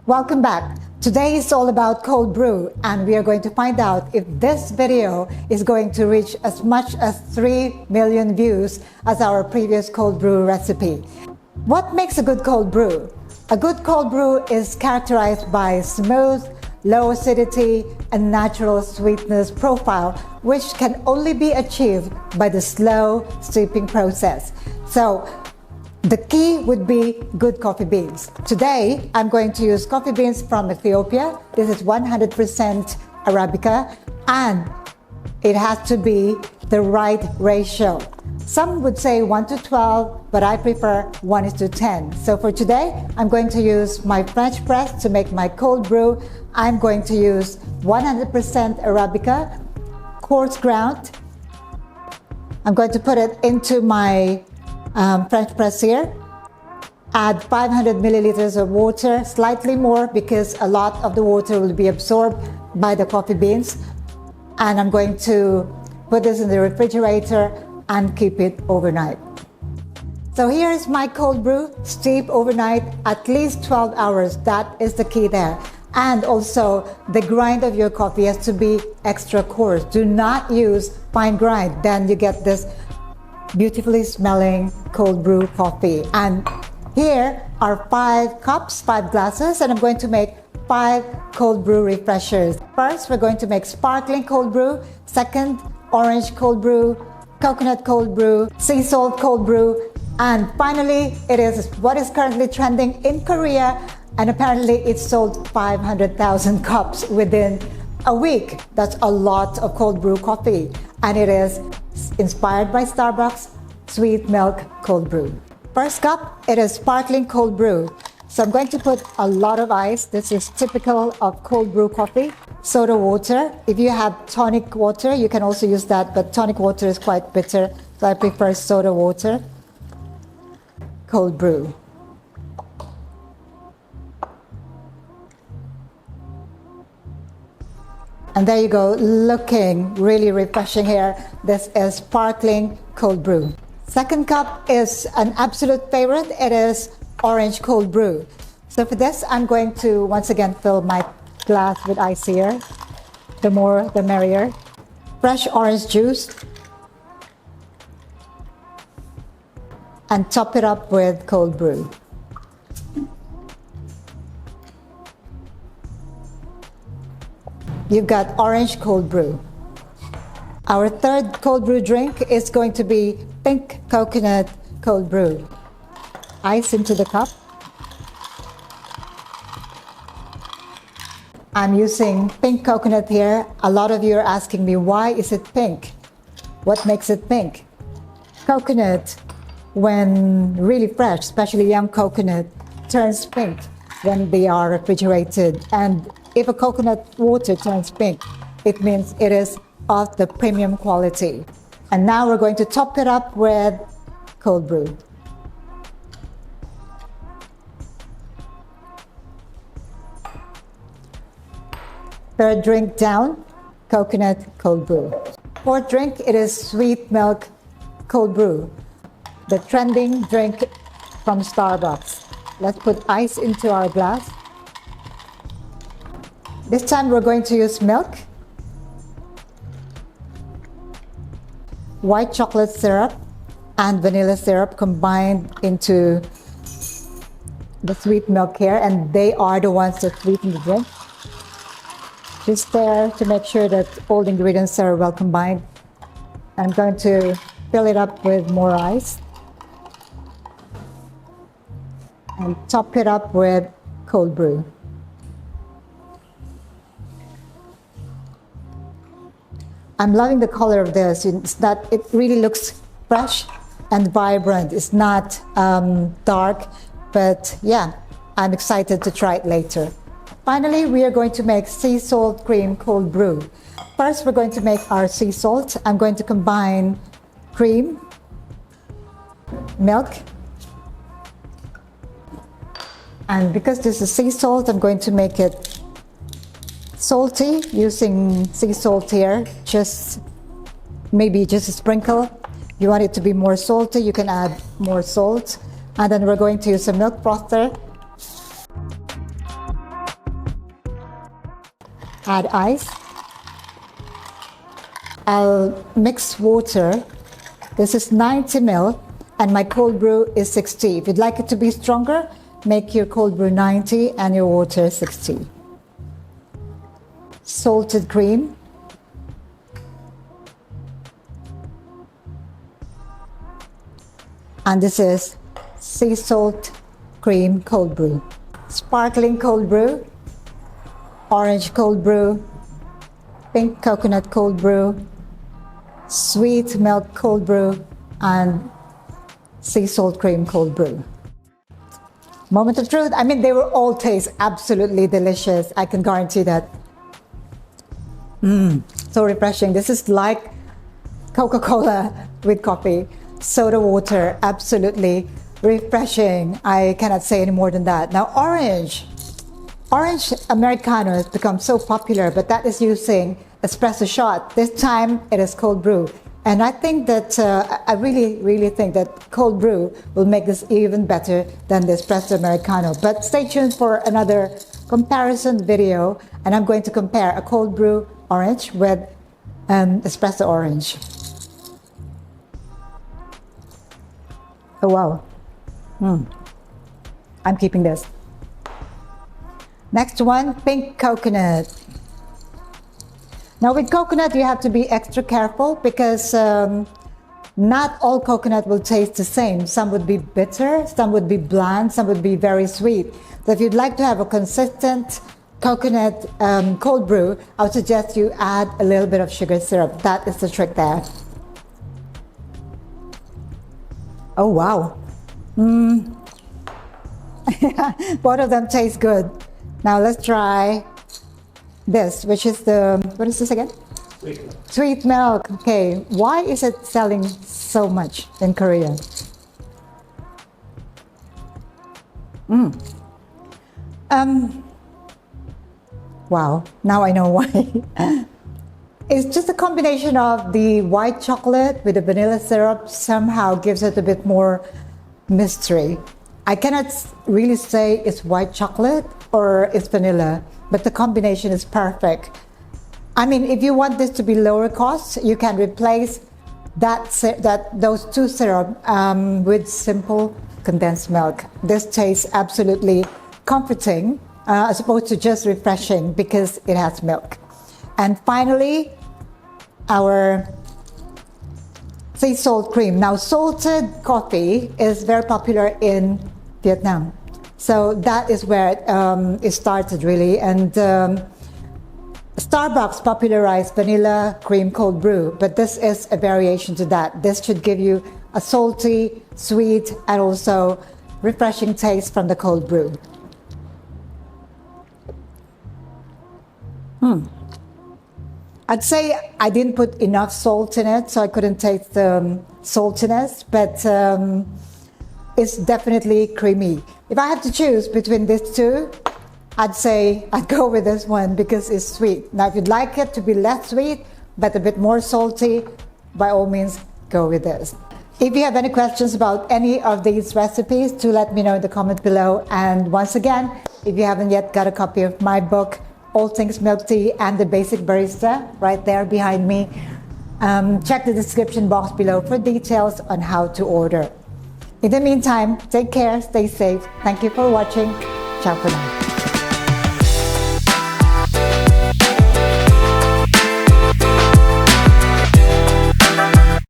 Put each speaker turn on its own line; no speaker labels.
Welcome back. Today is all about cold brew, and we are going to find out if this video is going to reach as much as 3 million views as our previous cold brew recipe. What makes a good cold brew? A good cold brew is characterized by smooth, low acidity, and natural sweetness profile, which can only be achieved by the slow steeping process. So, the key would be good coffee beans. Today, I'm going to use coffee beans from Ethiopia. This is 100% Arabica, and it has to be the right ratio. Some would say 1 to 12, but I prefer 1:10. So for today, I'm going to use my French press to make my cold brew. I'm going to use 100% Arabica, coarse ground. I'm going to put it into my French press here. Add 500 milliliters of water, slightly more because a lot of the water will be absorbed by the coffee beans. And I'm going to put this in the refrigerator and keep it overnight. So here is my cold brew, steep overnight at least 12 hours. That is the key there. And also the grind of your coffee has to be extra coarse. Do not use fine grind, then you get this beautifully smelling cold brew coffee. And here are 5 cups, 5 glasses, and I'm going to make 5 cold brew refreshers. First, we're going to make sparkling cold brew. Second, orange cold brew, coconut cold brew, sea salt cold brew, and finally, it is what is currently trending in Korea, and apparently it sold 500,000 cups within a week. That's a lot of cold brew coffee, and it is inspired by Starbucks sweet milk cold brew. First cup, it is sparkling cold brew. So I'm going to put a lot of ice. This is typical of cold brew coffee. Soda water. If you have tonic water, you can also use that, but tonic water is quite bitter, so I prefer soda water. Cold brew. And there you go, looking really refreshing here. This is sparkling cold brew. Second cup is an absolute favorite. It is orange cold brew. So for this, I'm going to once again fill my glass with ice here. The more, the merrier. Fresh orange juice. And top it up with cold brew. You've got orange cold brew. Our third cold brew drink is going to be pink coconut cold brew. Ice into the cup. I'm using pink coconut here. A lot of you are asking me, why is it pink? What makes it pink? Coconut, when really fresh, especially young coconut, turns pink when they are refrigerated. And if a coconut water turns pink, it means it is of the premium quality. And now we're going to top it up with cold brew. Third drink down, coconut cold brew. Fourth drink, it is sweet milk cold brew, the trending drink from Starbucks. Let's put ice into our glass. This time we're going to use milk, white chocolate syrup, and vanilla syrup combined into the sweet milk here, and they are the ones that sweeten the drink. Just there to make sure that all the ingredients are well combined. I'm going to fill it up with more ice and top it up with cold brew. I'm loving the color of this. It really looks fresh and vibrant. It's not dark, but yeah, I'm excited to try it later. Finally, we are going to make sea salt cream cold brew. First, we're going to make our sea salt. I'm going to combine cream, milk, and because this is sea salt, I'm going to make it salty using sea salt here. Maybe just a sprinkle. If you want it to be more salty, you can add more salt. And then we're going to use a milk frother. add ice. I'll mix water. This is 90 ml and my cold brew is 60. If you'd like it to be stronger, make your cold brew 90 and your water 60. Salted cream. And this is sea salt cream cold brew. Sparkling cold brew, orange cold brew, pink coconut cold brew, sweet milk cold brew, and sea salt cream cold brew. Moment of truth. I mean, they will all taste absolutely delicious. I can guarantee that. So refreshing. This is like Coca-Cola with coffee. Soda water, absolutely refreshing. I cannot say any more than that. Now, orange Americano has become so popular, but that is using espresso shot. This time it is cold brew. And I think that, I really think that cold brew will make this even better than the espresso Americano. But stay tuned for another comparison video, and I'm going to compare a cold brew orange with espresso orange. Oh wow, I'm keeping this. Next one, pink coconut. Now with coconut, you have to be extra careful because not all coconut will taste the same. Some would be bitter, some would be bland, some would be very sweet. So if you'd like to have a consistent coconut cold brew, I would suggest you add a little bit of sugar syrup. That is the trick there. Oh wow. Both of them taste good. Now let's try this, which is the, what is this again?
Sweet milk.
Sweet milk. Okay, why is it selling so much in Korea? Wow, now I know why. It's just a combination of the white chocolate with the vanilla syrup somehow gives it a bit more mystery. I cannot really say it's white chocolate or it's vanilla, but the combination is perfect. I mean, if you want this to be lower cost, you can replace those two syrup with simple condensed milk. This tastes absolutely comforting as opposed to just refreshing because it has milk. And finally, our sea salt cream. Now, salted coffee is very popular in Vietnam. So that is where it started really. And Starbucks popularized vanilla cream cold brew, but this is a variation to that. This should give you a salty, sweet, and also refreshing taste from the cold brew. I'd say I didn't put enough salt in it, so I couldn't taste the saltiness, but it's definitely creamy. If I had to choose between these two, I'd say I'd go with this one because it's sweet. Now, if you'd like it to be less sweet, but a bit more salty, by all means, go with this. If you have any questions about any of these recipes, do let me know in the comment below. And once again, if you haven't yet got a copy of my book, All Things Milk Tea and the Basic Barista, right there behind me, check the description box below for details on how to order. In the meantime, take care, stay safe. Thank you for watching. Ciao for now.